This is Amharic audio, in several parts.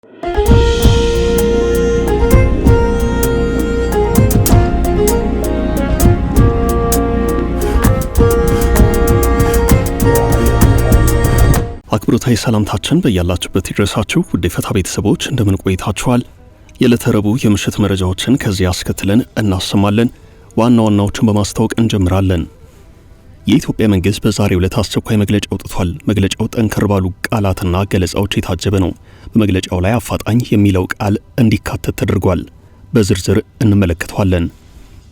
አክብሮታዊ ሰላምታችን በያላችሁበት ይድረሳችሁ ውድ ፈታ ቤተሰቦች እንደምን ቆይታችኋል? የዕለተ ረቡዕ የምሽት መረጃዎችን ከዚህ አስከትለን እናሰማለን። ዋና ዋናዎቹን በማስታወቅ እንጀምራለን። የኢትዮጵያ መንግስት በዛሬው ዕለት አስቸኳይ መግለጫ አውጥቷል። መግለጫው ጠንከር ባሉ ቃላትና ገለጻዎች የታጀበ ነው። በመግለጫው ላይ አፋጣኝ የሚለው ቃል እንዲካተት ተደርጓል። በዝርዝር እንመለከተዋለን።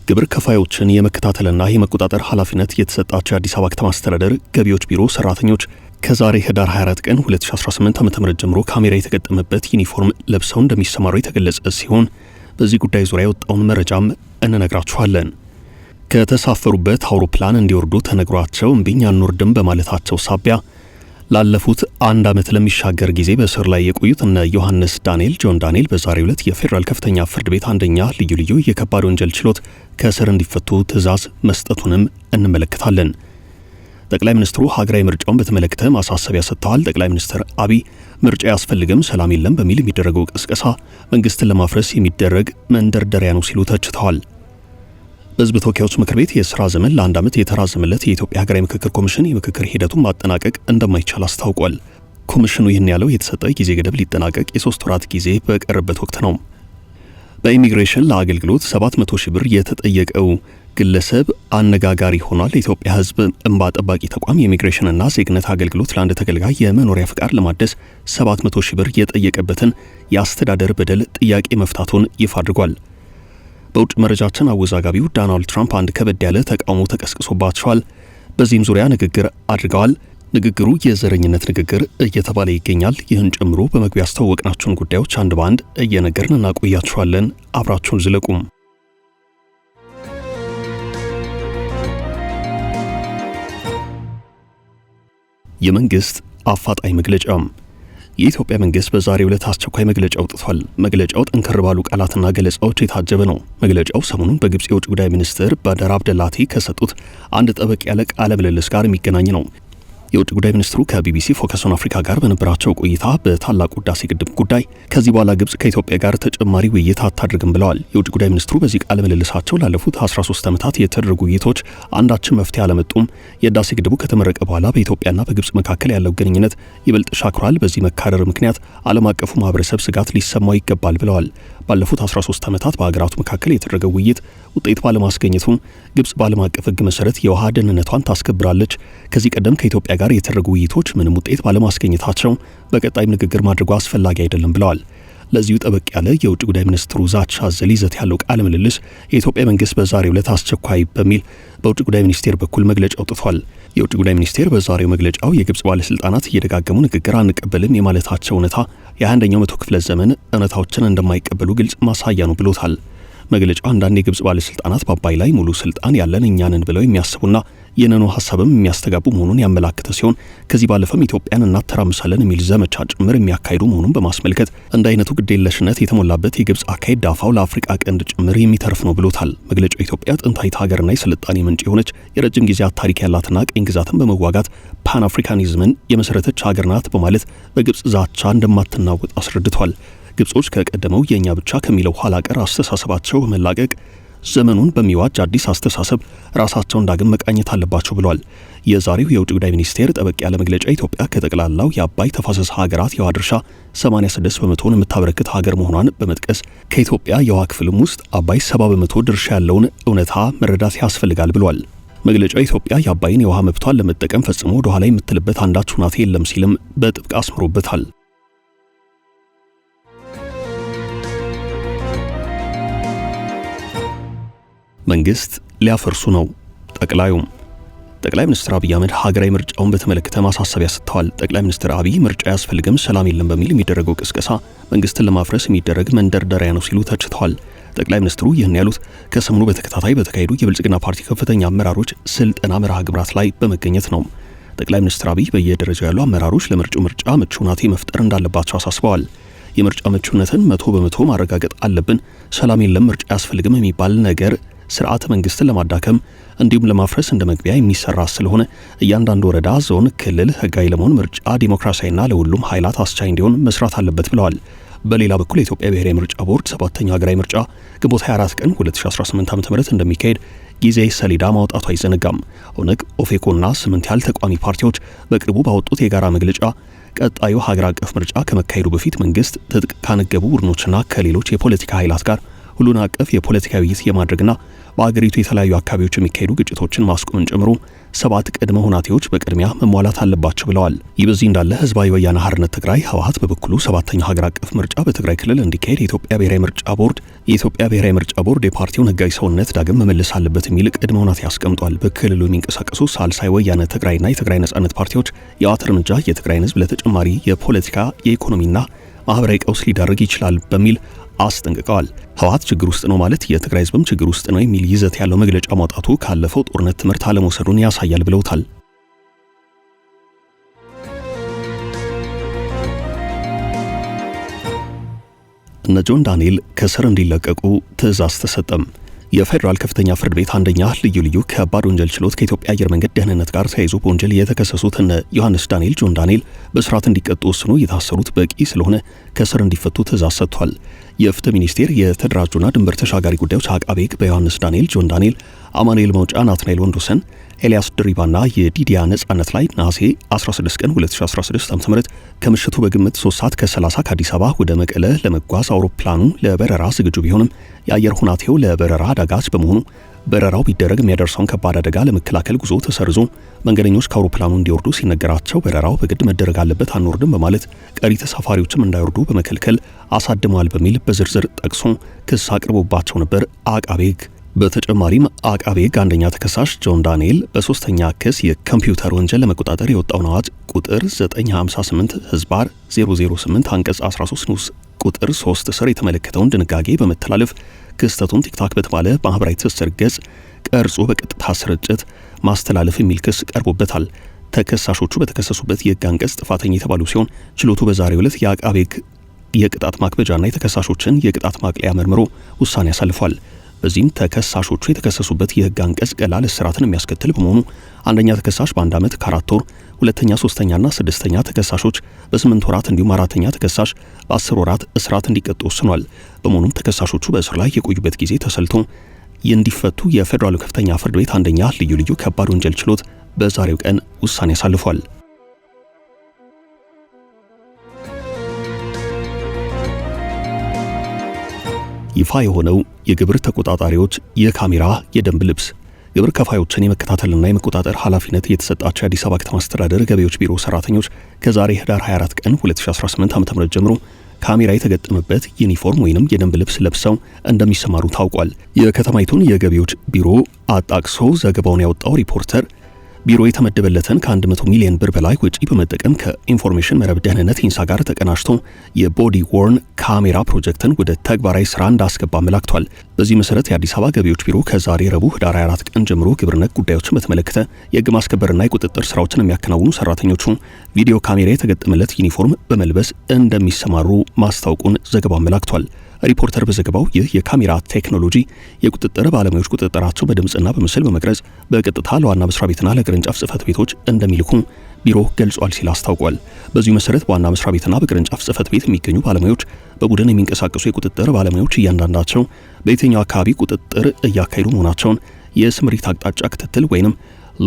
ግብር ከፋዮችን የመከታተልና የመቆጣጠር ኃላፊነት የተሰጣቸው የአዲስ አበባ ከተማ አስተዳደር ገቢዎች ቢሮ ሰራተኞች ከዛሬ ህዳር 24 ቀን 2018 ዓ.ም ጀምሮ ካሜራ የተገጠመበት ዩኒፎርም ለብሰው እንደሚሰማሩ የተገለጸ ሲሆን በዚህ ጉዳይ ዙሪያ የወጣውን መረጃም እንነግራችኋለን። ከተሳፈሩበት አውሮፕላን እንዲወርዱ ተነግሯቸው እምቢኝ አንወርድም በማለታቸው ሳቢያ ላለፉት አንድ ዓመት ለሚሻገር ጊዜ በእስር ላይ የቆዩት እነ ዮሐንስ ዳንኤል ጆን ዳንኤል በዛሬው ዕለት የፌዴራል ከፍተኛ ፍርድ ቤት አንደኛ ልዩ የከባድ ወንጀል ችሎት ከእስር እንዲፈቱ ትዕዛዝ መስጠቱንም እንመለከታለን። ጠቅላይ ሚኒስትሩ ሀገራዊ ምርጫውን በተመለከተ ማሳሰቢያ ሰጥተዋል። ጠቅላይ ሚኒስትር አብይ ምርጫ ያስፈልግም ሰላም የለም በሚል የሚደረገው ቅስቀሳ መንግስትን ለማፍረስ የሚደረግ መንደርደሪያ ነው ሲሉ ተችተዋል። በሕዝብ ተወካዮች ምክር ቤት የሥራ ዘመን ለአንድ ዓመት የተራዘመለት የኢትዮጵያ ሀገራዊ ምክክር ኮሚሽን የምክክር ሂደቱን ማጠናቀቅ እንደማይቻል አስታውቋል። ኮሚሽኑ ይህን ያለው የተሰጠ ጊዜ ገደብ ሊጠናቀቅ የ3 ወራት ጊዜ በቀረበት ወቅት ነው። በኢሚግሬሽን ለአገልግሎት 700 ሺህ ብር የተጠየቀው ግለሰብ አነጋጋሪ ሆኗል። የኢትዮጵያ ሕዝብ እንባ ጠባቂ ተቋም የኢሚግሬሽንና ዜግነት አገልግሎት ለአንድ ተገልጋይ የመኖሪያ ፍቃድ ለማደስ 700 ሺህ ብር የጠየቀበትን የአስተዳደር በደል ጥያቄ መፍታቱን ይፋ አድርጓል። በውጭ መረጃችን አወዛጋቢው ዶናልድ ትራምፕ አንድ ከበድ ያለ ተቃውሞ ተቀስቅሶባቸዋል። በዚህም ዙሪያ ንግግር አድርገዋል። ንግግሩ የዘረኝነት ንግግር እየተባለ ይገኛል። ይህን ጨምሮ በመግቢያ ያስተዋወቅናቸውን ጉዳዮች አንድ በአንድ እየነገርን እናቆያችኋለን። አብራችሁን ዝለቁም። የመንግስት አፋጣኝ መግለጫ። የኢትዮጵያ መንግስት በዛሬው ዕለት አስቸኳይ መግለጫ አውጥቷል። መግለጫው ጠንከር ባሉ ቃላትና ገለጻዎች የታጀበ ነው። መግለጫው ሰሞኑን በግብጽ የውጭ ጉዳይ ሚኒስትር ባደር አብደላቲ ከሰጡት አንድ ጠበቅ ያለ ቃለ ምልልስ ጋር የሚገናኝ ነው። የውጭ ጉዳይ ሚኒስትሩ ከቢቢሲ ፎከስ ኦን አፍሪካ ጋር በነበራቸው ቆይታ በታላቁ ህዳሴ ግድብ ጉዳይ ከዚህ በኋላ ግብጽ ከኢትዮጵያ ጋር ተጨማሪ ውይይት አታድርግም ብለዋል። የውጭ ጉዳይ ሚኒስትሩ በዚህ ቃለ ምልልሳቸው ላለፉት 13 ዓመታት የተደረጉ ውይይቶች አንዳችን መፍትሄ አለመጡም፣ የህዳሴ ግድቡ ከተመረቀ በኋላ በኢትዮጵያና በግብጽ መካከል ያለው ግንኙነት ይበልጥ ሻክሯል፣ በዚህ መካረር ምክንያት ዓለም አቀፉ ማህበረሰብ ስጋት ሊሰማው ይገባል ብለዋል። ባለፉት 13 ዓመታት በሀገራቱ መካከል የተደረገው ውይይት ውጤት ባለማስገኘቱ ግብጽ በዓለም አቀፍ ህግ መሰረት የውሃ ደህንነቷን ታስከብራለች። ከዚህ ቀደም ከኢትዮጵያ ጋር የተደረጉ ውይይቶች ምንም ውጤት ባለማስገኘታቸው በቀጣይም ንግግር ማድረጉ አስፈላጊ አይደለም ብለዋል። ለዚሁ ጠበቅ ያለ የውጭ ጉዳይ ሚኒስትሩ ዛቻ አዘል ይዘት ያለው ቃለ ምልልስ የኢትዮጵያ መንግስት በዛሬው ዕለት አስቸኳይ በሚል በውጭ ጉዳይ ሚኒስቴር በኩል መግለጫ አውጥቷል። የውጭ ጉዳይ ሚኒስቴር በዛሬው መግለጫው የግብጽ ባለስልጣናት እየደጋገሙ ንግግር አንቀበልም የማለታቸው እውነታ የ21ኛው መቶ ክፍለ ዘመን እውነታዎችን እንደማይቀበሉ ግልጽ ማሳያ ነው ብሎታል። መግለጫው አንዳንድ የግብጽ ባለስልጣናት በአባይ ላይ ሙሉ ስልጣን ያለን እኛንን ብለው የሚያስቡና የነኑ ሐሳብም የሚያስተጋቡ መሆኑን ያመላክተ ሲሆን ከዚህ ባለፈም ኢትዮጵያን እናተራምሳለን የሚል ዘመቻ ጭምር የሚያካሂዱ መሆኑን በማስመልከት እንደ አይነቱ ግዴለሽነት የተሞላበት የግብጽ አካሄድ ዳፋው ለአፍሪካ ቀንድ ጭምር የሚተርፍ ነው ብሎታል። መግለጫው ኢትዮጵያ ጥንታዊት ሀገርና የስልጣኔ ምንጭ የሆነች የረጅም ጊዜያት ታሪክ ያላትና ቀኝ ግዛትን በመዋጋት ፓን አፍሪካኒዝምን የመሰረተች ሀገር ናት በማለት በግብጽ ዛቻ እንደማትናወጥ አስረድቷል። ግብጾች ከቀደመው የኛ ብቻ ከሚለው ኋላ ቀር አስተሳሰባቸው በመላቀቅ ዘመኑን በሚዋጅ አዲስ አስተሳሰብ ራሳቸውን ዳግም መቃኘት አለባቸው ብሏል። የዛሬው የውጭ ጉዳይ ሚኒስቴር ጠበቅ ያለ መግለጫ ኢትዮጵያ ከጠቅላላው የአባይ ተፋሰስ ሀገራት የውሃ ድርሻ 86 በመቶን የምታበረክት ሀገር መሆኗን በመጥቀስ ከኢትዮጵያ የውሃ ክፍልም ውስጥ አባይ 70 በመቶ ድርሻ ያለውን እውነታ መረዳት ያስፈልጋል ብሏል። መግለጫው ኢትዮጵያ የአባይን የውሃ መብቷን ለመጠቀም ፈጽሞ ወደ ኋላ የምትልበት አንዳች ሁናቴ የለም ሲልም በጥብቅ አስምሮበታል። መንግስት ሊያፈርሱ ነው። ጠቅላይ ሚኒስትር አብይ አህመድ ሀገራዊ ምርጫውን በተመለከተ ማሳሰቢያ ሰጥተዋል። ጠቅላይ ሚኒስትር አብይ ምርጫ ያስፈልግም ሰላም የለም በሚል የሚደረገው ቅስቀሳ መንግስትን ለማፍረስ የሚደረግ መንደርደሪያ ነው ሲሉ ተችተዋል። ጠቅላይ ሚኒስትሩ ይህን ያሉት ከሰሞኑ በተከታታይ በተካሄዱ የብልጽግና ፓርቲ ከፍተኛ አመራሮች ስልጠና መርሃ ግብራት ላይ በመገኘት ነው። ጠቅላይ ሚኒስትር አብይ በየደረጃው ያሉ አመራሮች ለምርጫው ምርጫ ምቹ ሁኔታ መፍጠር እንዳለባቸው አሳስበዋል። የምርጫ ምቹነትን 100% ማረጋገጥ አለብን፣ ሰላም የለም ምርጫ ያስፈልግም የሚባል ነገር ስርዓተ መንግስትን ለማዳከም እንዲሁም ለማፍረስ እንደ መግቢያ የሚሰራ ስለሆነ እያንዳንዱ ወረዳ፣ ዞን፣ ክልል ህጋዊ ለመሆን ምርጫ ዲሞክራሲያዊና ለሁሉም ኃይላት አስቻይ እንዲሆን መስራት አለበት ብለዋል። በሌላ በኩል የኢትዮጵያ ብሔራዊ ምርጫ ቦርድ 7ኛው ሀገራዊ ምርጫ ግንቦት 24 ቀን 2018 ዓ.ም እንደሚካሄድ ጊዜ ሰሌዳ ማውጣቱ አይዘነጋም። ኦነግ፣ ኦፌኮና 8 ያህል ተቋሚ ፓርቲዎች በቅርቡ ባወጡት የጋራ መግለጫ ቀጣዩ ሀገር አቀፍ ምርጫ ከመካሄዱ በፊት መንግስት ትጥቅ ካነገቡ ቡድኖችና ከሌሎች የፖለቲካ ኃይላት ጋር ሁሉን አቀፍ የፖለቲካ ውይይት የማድረግና በአገሪቱ የተለያዩ አካባቢዎች የሚካሄዱ ግጭቶችን ማስቆምን ጨምሮ 7 ቅድመ ሁኔታዎች በቅድሚያ መሟላት አለባቸው ብለዋል። ይህ በዚህ እንዳለ ህዝባዊ ወያነ ሓርነት ትግራይ ህወሓት በበኩሉ 7ኛው ሀገር አቀፍ ምርጫ በትግራይ ክልል እንዲካሄድ የኢትዮጵያ ብሔራዊ ምርጫ ቦርድ የፓርቲውን ህጋዊ ሰውነት ዳግም መመለስ አለበት የሚል ቅድመ ሁኔታ ያስቀምጧል። በክልሉ የሚንቀሳቀሱ ሳልሳይ ወያነ ትግራይና የትግራይ ነጻነት ፓርቲዎች የህወሓት እርምጃ የትግራይን ህዝብ ለተጨማሪ የፖለቲካ የኢኮኖሚና ማህበራዊ ቀውስ ሊዳርግ ይችላል በሚል አስጠንቅቀዋል። ህወሓት ችግር ውስጥ ነው ማለት የትግራይ ህዝብም ችግር ውስጥ ነው የሚል ይዘት ያለው መግለጫ ማውጣቱ ካለፈው ጦርነት ትምህርት አለመውሰዱን ያሳያል ብለውታል። እነ ጆን ዳንኤል ከስር እንዲለቀቁ ትዕዛዝ ተሰጠም። የፌዴራል ከፍተኛ ፍርድ ቤት አንደኛ ልዩ ከባድ ወንጀል ችሎት ከኢትዮጵያ አየር መንገድ ደህንነት ጋር ተያይዞ በወንጀል የተከሰሱት እነ ዮሐንስ ዳንኤል፣ ጆን ዳንኤል በስርዓት እንዲቀጡ ወስኖ የታሰሩት በቂ ስለሆነ ከስር እንዲፈቱ ትዕዛዝ ሰጥቷል። የፍትህ ሚኒስቴር የተደራጁና ድንበር ተሻጋሪ ጉዳዮች አቃቤ ሕግ በዮሐንስ ዳንኤል፣ ጆን ዳንኤል፣ አማኑኤል መውጫ፣ ናትናኤል ወንዶሰን፣ ኤልያስ ድሪባና የዲዲያ ነጻነት ላይ ነሐሴ 16 ቀን 2016 ዓ.ም ከምሽቱ በግምት 3 ሰዓት ከ30 ከአዲስ አበባ ወደ መቀለ ለመጓዝ አውሮፕላኑ ለበረራ ዝግጁ ቢሆንም የአየር ሁናቴው ለበረራ አዳጋች በመሆኑ በረራው ቢደረግ የሚያደርሰውን ከባድ አደጋ ለመከላከል ጉዞ ተሰርዞ መንገደኞች ከአውሮፕላኑ እንዲወርዱ ሲነገራቸው በረራው በግድ መደረግ አለበት አንወርድም በማለት ቀሪ ተሳፋሪዎችም እንዳይወርዱ በመከልከል አሳድመዋል በሚል በዝርዝር ጠቅሶ ክስ አቅርቦባቸው ነበር አቃቤ ሕግ። በተጨማሪም አቃቤ ሕግ አንደኛ ተከሳሽ ጆን ዳንኤል በሶስተኛ ክስ የኮምፒውተር ወንጀል ለመቆጣጠር የወጣውን አዋጅ ቁጥር 958/008 አንቀጽ 13 ንዑስ ቁጥር 3 ስር የተመለከተውን ድንጋጌ በመተላለፍ ክስተቱን ቲክቶክ በተባለ ማህበራዊ ትስስር ገጽ ቀርጾ በቀጥታ ስርጭት ማስተላለፍ የሚል ክስ ቀርቦበታል። ተከሳሾቹ በተከሰሱበት የሕግ አንቀጽ ጥፋተኛ የተባሉ ሲሆን ችሎቱ በዛሬው ዕለት የአቃቤ ሕግ የቅጣት ማክበጃና የተከሳሾችን የቅጣት ማቅለያ መርምሮ ውሳኔ ያሳልፏል። በዚህም ተከሳሾቹ የተከሰሱበት የሕግ አንቀጽ ቀላል እስራትን የሚያስከትል በመሆኑ አንደኛ ተከሳሽ በ1 ዓመት ከ4 ወር፣ ሁለተኛ፣ ሶስተኛና ስድስተኛ ተከሳሾች በ8 ወራት እንዲሁም አራተኛ ተከሳሽ በ10 ወራት እስራት እንዲቀጡ ወስኗል። በመሆኑም ተከሳሾቹ በእስር ላይ የቆዩበት ጊዜ ተሰልቶ እንዲፈቱ የፌዴራሉ ከፍተኛ ፍርድ ቤት አንደኛ ልዩ ከባድ ወንጀል ችሎት በዛሬው ቀን ውሳኔ ያሳልፏል። ይፋ የሆነው የግብር ተቆጣጣሪዎች የካሜራ የደንብ ልብስ ግብር ከፋዮችን የመከታተልና የመቆጣጠር ኃላፊነት የተሰጣቸው የአዲስ አበባ ከተማ አስተዳደር ገቢዎች ቢሮ ሰራተኞች ከዛሬ ህዳር 24 ቀን 2018 ዓ.ም ጀምሮ ካሜራ የተገጠመበት ዩኒፎርም ወይንም የደንብ ልብስ ለብሰው እንደሚሰማሩ ታውቋል። የከተማይቱን የገቢዎች ቢሮ አጣቅሶ ዘገባውን ያወጣው ሪፖርተር ቢሮ የተመደበለትን ከ100 ሚሊዮን ብር በላይ ወጪ በመጠቀም ከኢንፎርሜሽን መረብ ደህንነት ኢንሳ ጋር ተቀናጅቶ የቦዲ ወርን ካሜራ ፕሮጀክትን ወደ ተግባራዊ ስራ እንዳስገባ አመላክቷል። በዚህ መሰረት የአዲስ አበባ ገቢዎች ቢሮ ከዛሬ ረቡዕ ህዳር 24 ቀን ጀምሮ ግብር ነክ ጉዳዮችን በተመለከተ የህግ ማስከበርና የቁጥጥር ስራዎችን የሚያከናውኑ ሰራተኞቹ ቪዲዮ ካሜራ የተገጠመለት ዩኒፎርም በመልበስ እንደሚሰማሩ ማስታወቁን ዘገባው አመላክቷል። ሪፖርተር በዘገባው ይህ የካሜራ ቴክኖሎጂ የቁጥጥር ባለሙያዎች ቁጥጥራቸው በድምጽና በምስል በመቅረጽ በቀጥታ ለዋና መስሪያ ቤትና ለቅርንጫፍ ጽህፈት ቤቶች እንደሚልኩ ቢሮ ገልጿል ሲል አስታውቋል። በዚሁ መሰረት በዋና መስሪያ ቤትና በቅርንጫፍ ጽህፈት ቤት የሚገኙ ባለሙያዎች በቡድን የሚንቀሳቀሱ የቁጥጥር ባለሙያዎች እያንዳንዳቸው በየትኛው አካባቢ ቁጥጥር እያካሄዱ መሆናቸውን የስምሪት አቅጣጫ ክትትል ወይንም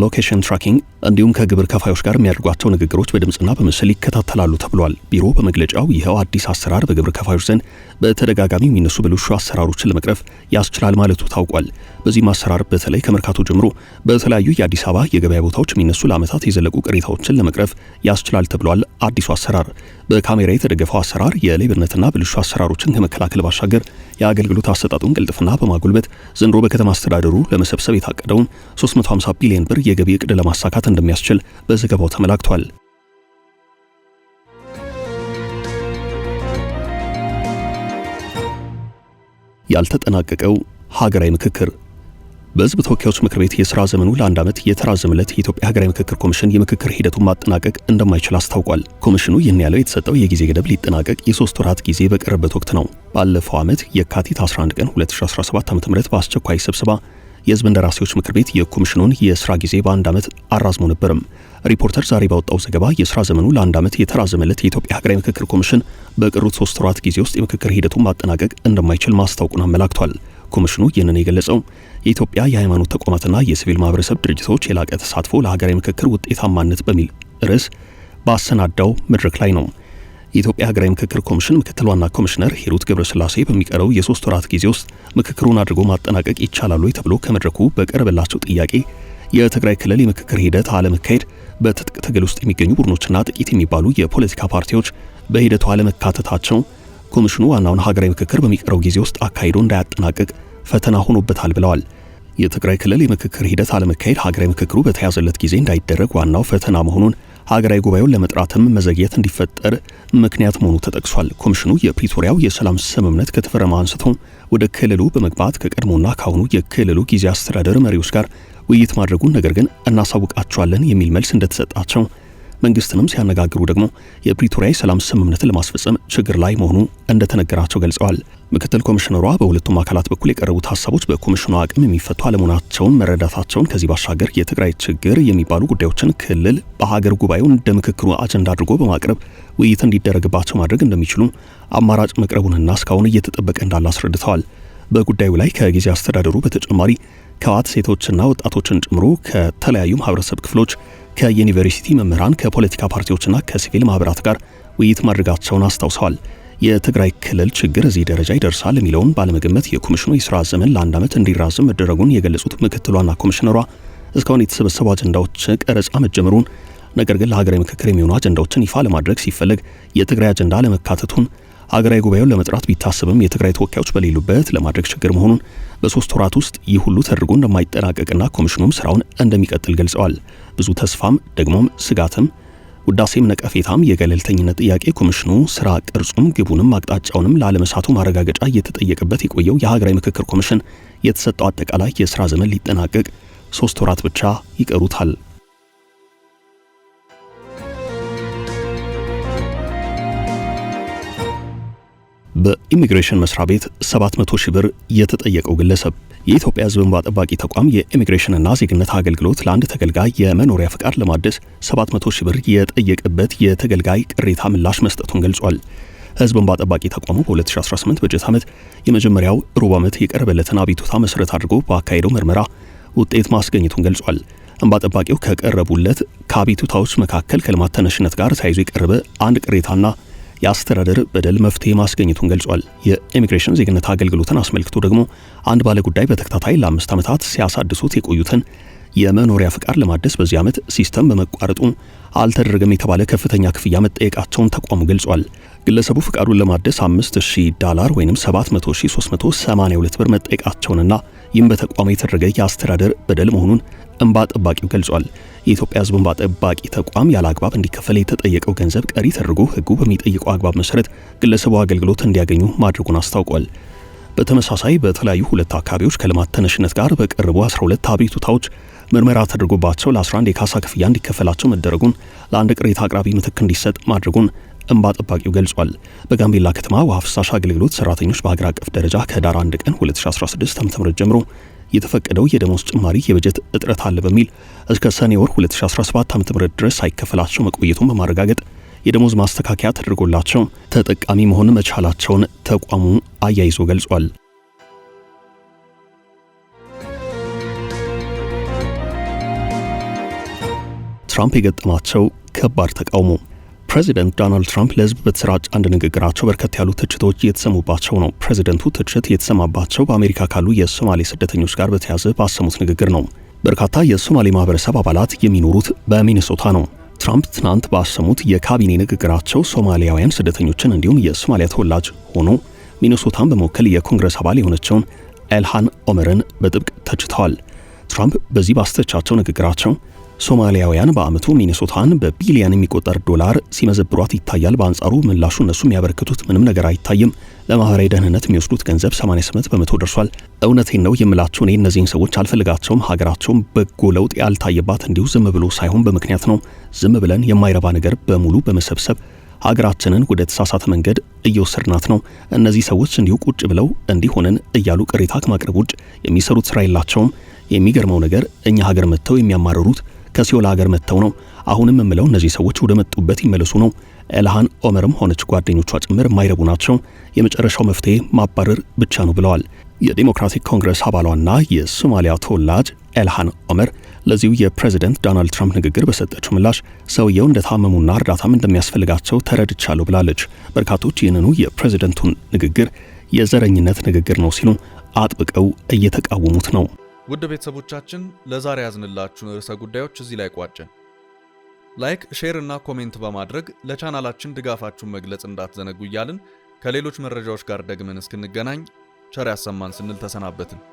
ሎኬሽን ትራኪንግ እንዲሁም ከግብር ከፋዮች ጋር የሚያደርጓቸው ንግግሮች በድምጽና በምስል ይከታተላሉ ተብሏል። ቢሮ በመግለጫው ይኸው አዲስ አሰራር በግብር ከፋዮች ዘንድ በተደጋጋሚ የሚነሱ ብልሹ አሰራሮችን ለመቅረፍ ያስችላል ማለቱ ታውቋል። በዚህም አሰራር በተለይ ከመርካቶ ጀምሮ በተለያዩ የአዲስ አበባ የገበያ ቦታዎች የሚነሱ ለዓመታት የዘለቁ ቅሬታዎችን ለመቅረፍ ያስችላል ተብሏል። አዲሱ አሰራር በካሜራ የተደገፈው አሰራር የሌብነትና ብልሹ አሰራሮችን ከመከላከል ባሻገር የአገልግሎት አሰጣጡን ቅልጥፍና በማጎልበት ዘንድሮ በከተማ አስተዳደሩ ለመሰብሰብ የታቀደውን 350 ቢሊዮን ብር የገቢ ዕቅድ ለማሳካት እንደሚያስችል በዘገባው ተመላክቷል። ያልተጠናቀቀው ሀገራዊ ምክክር በሕዝብ ተወካዮች ምክር ቤት የሥራ ዘመኑ ለ1 ዓመት የተራዘመለት የኢትዮጵያ ሀገራዊ ምክክር ኮሚሽን የምክክር ሂደቱን ማጠናቀቅ እንደማይችል አስታውቋል። ኮሚሽኑ ይህን ያለው የተሰጠው የጊዜ ገደብ ሊጠናቀቅ የ3 ወራት ጊዜ በቀረበት ወቅት ነው። ባለፈው ዓመት የካቲት 11 ቀን 2017 ዓ.ም በአስቸኳይ ስብሰባ የህዝብ እንደራሴዎች ምክር ቤት የኮሚሽኑን የስራ ጊዜ በ1 ዓመት አራዝሞ ነበርም። ሪፖርተር ዛሬ ባወጣው ዘገባ የስራ ዘመኑ ለ1 ዓመት የተራዘመለት የኢትዮጵያ ሀገራዊ ምክክር ኮሚሽን በቀሩት 3 ወራት ጊዜ ውስጥ የምክክር ሂደቱን ማጠናቀቅ እንደማይችል ማስታወቁን አመላክቷል። ኮሚሽኑ ይህንን የገለጸው የኢትዮጵያ የሃይማኖት ተቋማትና የሲቪል ማህበረሰብ ድርጅቶች የላቀ ተሳትፎ ለሀገራዊ ምክክር ውጤታማነት በሚል ርዕስ ባሰናዳው መድረክ ላይ ነው። የኢትዮጵያ ሀገራዊ ምክክር ኮሚሽን ምክትል ዋና ኮሚሽነር ሂሩት ገብረስላሴ በሚቀረው የ3 ወራት ጊዜ ውስጥ ምክክሩን አድርጎ ማጠናቀቅ ይቻላል ተብሎ ከመድረኩ በቀረበላቸው ጥያቄ የትግራይ ክልል የምክክር ሂደት አለመካሄድ፣ በትጥቅ ትግል ውስጥ የሚገኙ ቡድኖችና ጥቂት የሚባሉ የፖለቲካ ፓርቲዎች በሂደቱ አለመካተታቸው ኮሚሽኑ ዋናውን ሀገራዊ ምክክር በሚቀረው ጊዜ ውስጥ አካሂዶ እንዳያጠናቅቅ ፈተና ሆኖበታል ብለዋል። የትግራይ ክልል የምክክር ሂደት አለመካሄድ ሀገራዊ ምክክሩ በተያዘለት ጊዜ እንዳይደረግ ዋናው ፈተና መሆኑን ሀገራዊ ጉባኤውን ለመጥራትም መዘግየት እንዲፈጠር ምክንያት መሆኑ ተጠቅሷል። ኮሚሽኑ የፕሪቶሪያው የሰላም ስምምነት ከተፈረመ አንስቶ ወደ ክልሉ በመግባት ከቀድሞና ካሁኑ የክልሉ ጊዜ አስተዳደር መሪዎች ጋር ውይይት ማድረጉን፣ ነገር ግን እናሳውቃቸዋለን የሚል መልስ እንደተሰጣቸው፣ መንግስትንም ሲያነጋግሩ ደግሞ የፕሪቶሪያ የሰላም ስምምነትን ለማስፈጸም ችግር ላይ መሆኑ እንደተነገራቸው ገልጸዋል። ምክትል ኮሚሽነሯ በሁለቱም አካላት በኩል የቀረቡት ሀሳቦች በኮሚሽኑ አቅም የሚፈቱ አለመሆናቸውን መረዳታቸውን፣ ከዚህ ባሻገር የትግራይ ችግር የሚባሉ ጉዳዮችን ክልል በሀገር ጉባኤው እንደ ምክክሩ አጀንዳ አድርጎ በማቅረብ ውይይት እንዲደረግባቸው ማድረግ እንደሚችሉ አማራጭ መቅረቡንና እስካሁን እየተጠበቀ እንዳለ አስረድተዋል። በጉዳዩ ላይ ከጊዜ አስተዳደሩ በተጨማሪ ከዋት ሴቶችና ወጣቶችን ጨምሮ ከተለያዩ ማህበረሰብ ክፍሎች፣ ከዩኒቨርሲቲ መምህራን፣ ከፖለቲካ ፓርቲዎችና ከሲቪል ማህበራት ጋር ውይይት ማድረጋቸውን አስታውሰዋል። የትግራይ ክልል ችግር እዚህ ደረጃ ይደርሳል የሚለውን ባለመገመት የኮሚሽኑ የሥራ ዘመን ለ1 ዓመት እንዲራዘም መደረጉን የገለጹት ምክትል ዋና ኮሚሽነሯ እስካሁን የተሰበሰቡ አጀንዳዎች ቀረጻ መጀመሩን፣ ነገር ግን ለሀገራዊ ምክክር የሚሆኑ አጀንዳዎችን ይፋ ለማድረግ ሲፈለግ የትግራይ አጀንዳ ለመካተቱን፣ ሀገራዊ ጉባኤውን ለመጥራት ቢታሰብም የትግራይ ተወካዮች በሌሉበት ለማድረግ ችግር መሆኑን፣ በ3 ወራት ውስጥ ይህ ሁሉ ተደርጎ እንደማይጠናቀቅና ኮሚሽኑም ስራውን እንደሚቀጥል ገልጸዋል። ብዙ ተስፋም ደግሞም ስጋትም ውዳሴም ነቀፌታም የገለልተኝነት ጥያቄ ኮሚሽኑ ስራ ቅርጹም ግቡንም አቅጣጫውንም ላለመሳቱ ማረጋገጫ እየተጠየቀበት የቆየው የሀገራዊ ምክክር ኮሚሽን የተሰጠው አጠቃላይ የስራ ዘመን ሊጠናቀቅ 3 ወራት ብቻ ይቀሩታል። በኢሚግሬሽን መስሪያ ቤት 700 ሺህ ብር የተጠየቀው ግለሰብ የኢትዮጵያ ሕዝብ እንባ ጠባቂ ተቋም የኢሚግሬሽንና ዜግነት አገልግሎት ለአንድ ተገልጋይ የመኖሪያ ፍቃድ ለማደስ 700 ሺህ ብር የጠየቀበት የተገልጋይ ቅሬታ ምላሽ መስጠቱን ገልጿል። ሕዝብ እንባ ጠባቂ ተቋሙ በ2018 በጀት ዓመት የመጀመሪያው ሩብ ዓመት የቀረበለትን አቤቱታ መሰረት አድርጎ ባካሄደው ምርመራ ውጤት ማስገኘቱን ገልጿል። እንባ ጠባቂው ከቀረቡለት ከአቤቱታዎች መካከል ከልማት ተነሽነት ጋር ተያይዞ የቀረበ አንድ ቅሬታና የአስተዳደር በደል መፍትሄ ማስገኘቱን ገልጿል። የኢሚግሬሽን ዜግነት አገልግሎትን አስመልክቶ ደግሞ አንድ ባለጉዳይ በተከታታይ ለ5 ዓመታት ሲያሳድሱት የቆዩትን የመኖሪያ ፍቃድ ለማደስ በዚህ ዓመት ሲስተም በመቋረጡ አልተደረገም የተባለ ከፍተኛ ክፍያ መጠየቃቸውን ተቋሙ ገልጿል። ግለሰቡ ፍቃዱን ለማደስ $5000 ወይም 70382 ብር መጠየቃቸውንና ይህም በተቋሙ የተደረገ የአስተዳደር በደል መሆኑን እንባ ጠባቂው ገልጿል። የኢትዮጵያ ሕዝብ እንባ ጠባቂ ተቋም ያለ አግባብ እንዲከፈል የተጠየቀው ገንዘብ ቀሪ ተደርጎ ሕጉ በሚጠይቀው አግባብ መሰረት ግለሰቡ አገልግሎት እንዲያገኙ ማድረጉን አስታውቋል። በተመሳሳይ በተለያዩ 2 አካባቢዎች ከልማት ተነሽነት ጋር በቀረቡ 12 አቤቱታዎች ምርመራ ተደርጎባቸው ለ11 የካሳ ክፍያ እንዲከፈላቸው መደረጉን፣ ለአንድ ቅሬታ አቅራቢ ምትክ እንዲሰጥ ማድረጉን እንባ ጠባቂው ገልጿል። በጋምቤላ ከተማ ውሃ ፍሳሽ አገልግሎት ሰራተኞች በሀገር አቀፍ ደረጃ ከህዳር 1 ቀን 2016 ዓ.ም ጀምሮ የተፈቀደው የደሞዝ ጭማሪ የበጀት እጥረት አለ በሚል እስከ ሰኔ ወር 2017 ዓ.ም ድረስ ሳይከፈላቸው መቆየቱን በማረጋገጥ የደሞዝ ማስተካከያ ተደርጎላቸው ተጠቃሚ መሆን መቻላቸውን ተቋሙ አያይዞ ገልጿል። ትራምፕ የገጠማቸው ከባድ ተቃውሞ። ፕሬዚደንት ዶናልድ ትራምፕ ለህዝብ በተሰራጨ አንድ ንግግራቸው በርከት ያሉ ትችቶች እየተሰሙባቸው ነው። ፕሬዚደንቱ ትችት የተሰማባቸው በአሜሪካ ካሉ የሶማሌ ስደተኞች ጋር በተያያዘ ባሰሙት ንግግር ነው። በርካታ የሶማሌ ማህበረሰብ አባላት የሚኖሩት በሚኒሶታ ነው። ትራምፕ ትናንት ባሰሙት የካቢኔ ንግግራቸው ሶማሊያውያን ስደተኞችን እንዲሁም የሶማሊያ ተወላጅ ሆኖ ሚኒሶታን በመወከል የኮንግረስ አባል የሆነችውን ኤልሃን ኦመርን በጥብቅ ተችተዋል። ትራምፕ በዚህ ባስተቻቸው ንግግራቸው ሶማሊያውያን በአመቱ ሚኒሶታን በቢሊዮን የሚቆጠር ዶላር ሲመዘብሯት ይታያል። በአንጻሩ ምላሹ እነሱ የሚያበረክቱት ምንም ነገር አይታይም። ለማህበራዊ ደህንነት የሚወስዱት ገንዘብ 88 በመቶ ደርሷል። እውነቴን ነው የምላቸው። እኔ እነዚህን ሰዎች አልፈልጋቸውም። ሀገራቸውም በጎ ለውጥ ያልታየባት እንዲሁ ዝም ብሎ ሳይሆን በምክንያት ነው። ዝም ብለን የማይረባ ነገር በሙሉ በመሰብሰብ ሀገራችንን ወደ ተሳሳተ መንገድ እየወሰድናት ነው። እነዚህ ሰዎች እንዲሁ ቁጭ ብለው እንዲሆነን እያሉ ቅሬታ ከማቅረብ ውጭ የሚሰሩት ስራ የላቸውም። የሚገርመው ነገር እኛ ሀገር መጥተው የሚያማርሩት ከሲኦል ሀገር መጥተው ነው። አሁንም የምለው እነዚህ ሰዎች ወደ መጡበት ይመለሱ ነው። ኢልሃን ኦመርም ሆነች ጓደኞቿ ጭምር የማይረቡ ናቸው። የመጨረሻው መፍትሄ ማባረር ብቻ ነው ብለዋል። የዲሞክራቲክ ኮንግረስ አባሏና የሶማሊያ ተወላጅ ኢልሃን ኦመር ለዚሁ የፕሬዝዳንት ዶናልድ ትራምፕ ንግግር በሰጠችው ምላሽ ሰውየው እንደታመሙና እርዳታም እንደሚያስፈልጋቸው ተረድቻለሁ ብላለች። በርካቶች ይህንኑ የፕሬዝዳንቱን ንግግር የዘረኝነት ንግግር ነው ሲሉ አጥብቀው እየተቃወሙት ነው። ውድ ቤተሰቦቻችን ለዛሬ ያዝንላችሁን ርዕሰ ጉዳዮች እዚህ ላይ ቋጨን። ላይክ፣ ሼር እና ኮሜንት በማድረግ ለቻናላችን ድጋፋችሁን መግለጽ እንዳትዘነጉ እያልን ከሌሎች መረጃዎች ጋር ደግመን እስክንገናኝ ቸር ያሰማን ስንል ተሰናበትን።